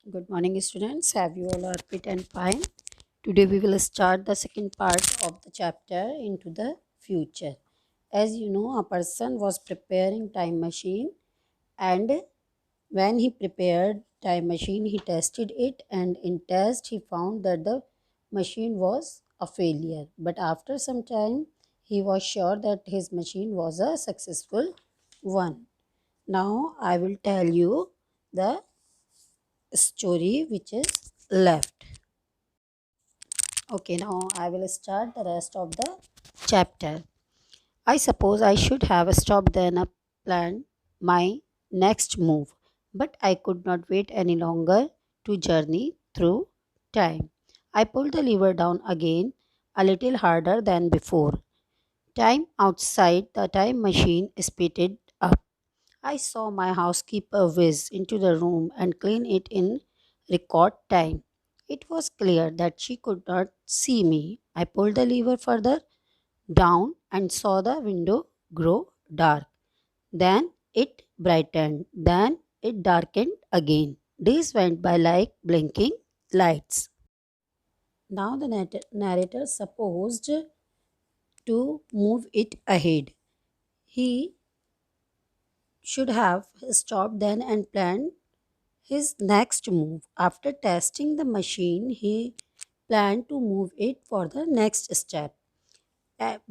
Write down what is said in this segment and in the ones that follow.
Good morning, students. Have you all are fit and fine? Today we will start the second part of the chapter into the future. As you know, a person was preparing time machine, and when he prepared time machine, he tested it, and in test he found that the machine was a failure. But after some time, he was sure that his machine was a successful one. Now I will tell you the story which is left. Okay, now I will start the rest of the chapter. I suppose I should have stopped then and planned my next move, but I could not wait any longer to journey through time. I pulled the lever down again, a little harder than before. Time outside the time machine speeded up. I saw my housekeeper whiz into the room and clean it in record time. It was clear that she could not see me. I pulled the lever further down and saw the window grow dark. Then it brightened. Then it darkened again. Days went by like blinking lights. Now the narrator supposed to move it ahead. He should have stopped then and planned his next move. After testing the machine, he planned to move it for the next step.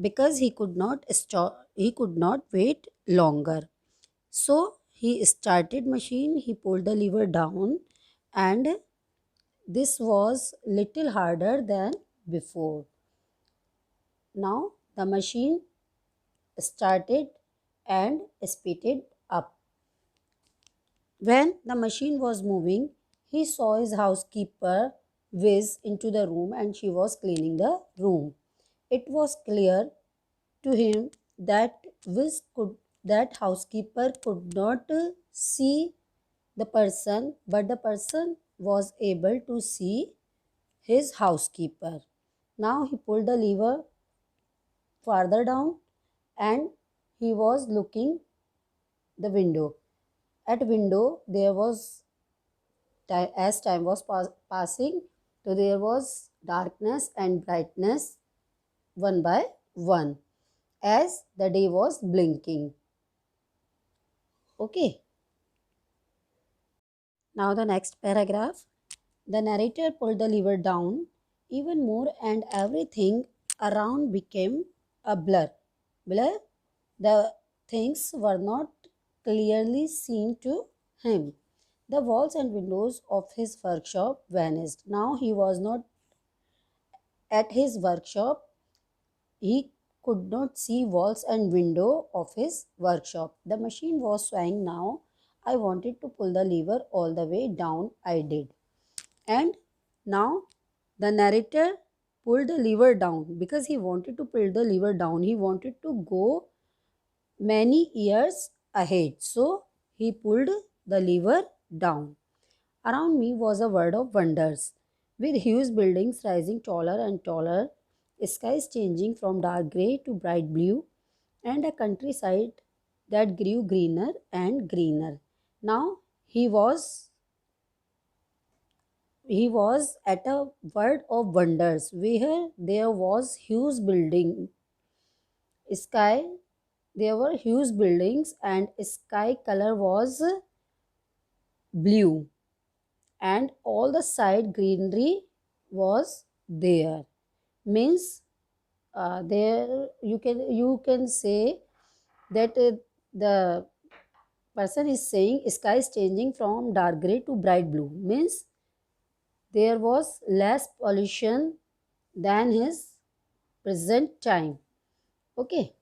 Because he could not stop, he could not wait longer. So he started machine, he pulled the lever down, and this was little harder than before. Now the machine started and speeded up. When the machine was moving, he saw his housekeeper whiz into the room and she was cleaning the room. It was clear to him that that housekeeper could not see the person, but the person was able to see his housekeeper. Now he pulled the lever farther down and he was looking the window. At window there was as time was passing, so there was darkness and brightness one by one as the day was blinking. Okay, now the next paragraph. The narrator pulled the lever down even more and everything around became a blur. Blur? The things were not clearly seen to him. The walls and windows of his workshop vanished. Now he was not at his workshop. He could not see walls and window of his workshop. The machine was swaying now. I wanted to pull the lever all the way down. I did. And now the narrator pulled the lever down because he wanted to pull the lever down. He wanted to go many years ahead. So he pulled the lever down. Around me was a world of wonders, with huge buildings rising taller and taller, skies changing from dark grey to bright blue, and a countryside that grew greener and greener. Now he was at a world of wonders where there was huge building sky there were huge buildings and sky color was blue, and all the side greenery was there. Means there you can say that the person is saying sky is changing from dark gray to bright blue, means there was less pollution than his present time. Okay,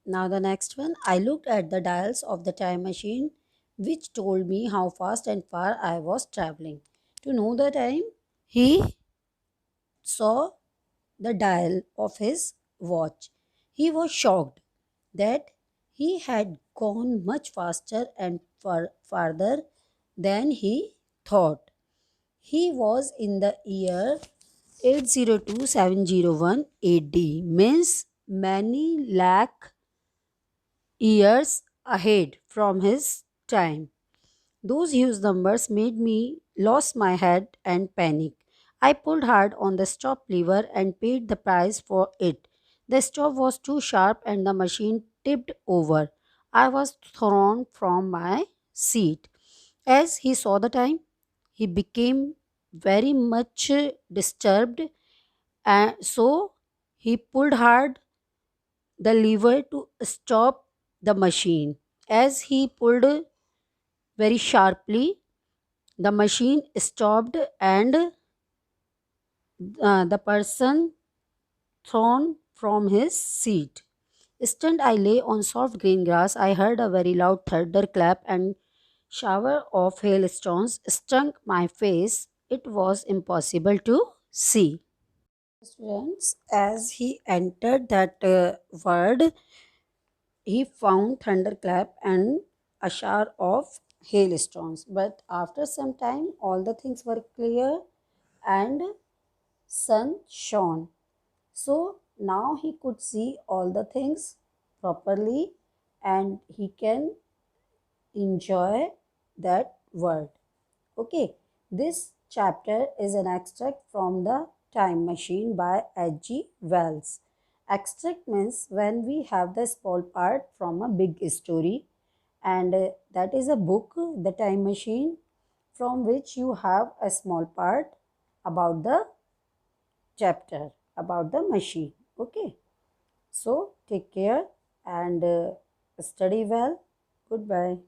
now the next one. I looked at the dials of the time machine which told me how fast and far I was traveling. To know the time, he saw the dial of his watch. He was shocked that he had gone much faster and farther than he thought. He was in the year 802701 AD, means many lakh years ahead from his time. Those huge numbers made me lose my head and panic. I pulled hard on the stop lever and paid the price for it. The stop was too sharp and the machine tipped over. I was thrown from my seat. As he saw the time, he became very much disturbed, and so he pulled hard the lever to stop the machine. As he pulled very sharply, the machine stopped and the person thrown from his seat. Stunned, I lay on soft green grass. I heard a very loud thunderclap and shower of hailstones stung my face. It was impossible to see. Students, as he entered that word, he found thunderclap and a shower of hailstones. But after some time, all the things were clear and sun shone. So now he could see all the things properly and he can enjoy that word. Okay, this chapter is an extract from The Time Machine by H.G. Wells. Extract means when we have the small part from a big story, and that is a book, The Time Machine, from which you have a small part about the chapter, about the machine. Okay, so take care and study well. Goodbye.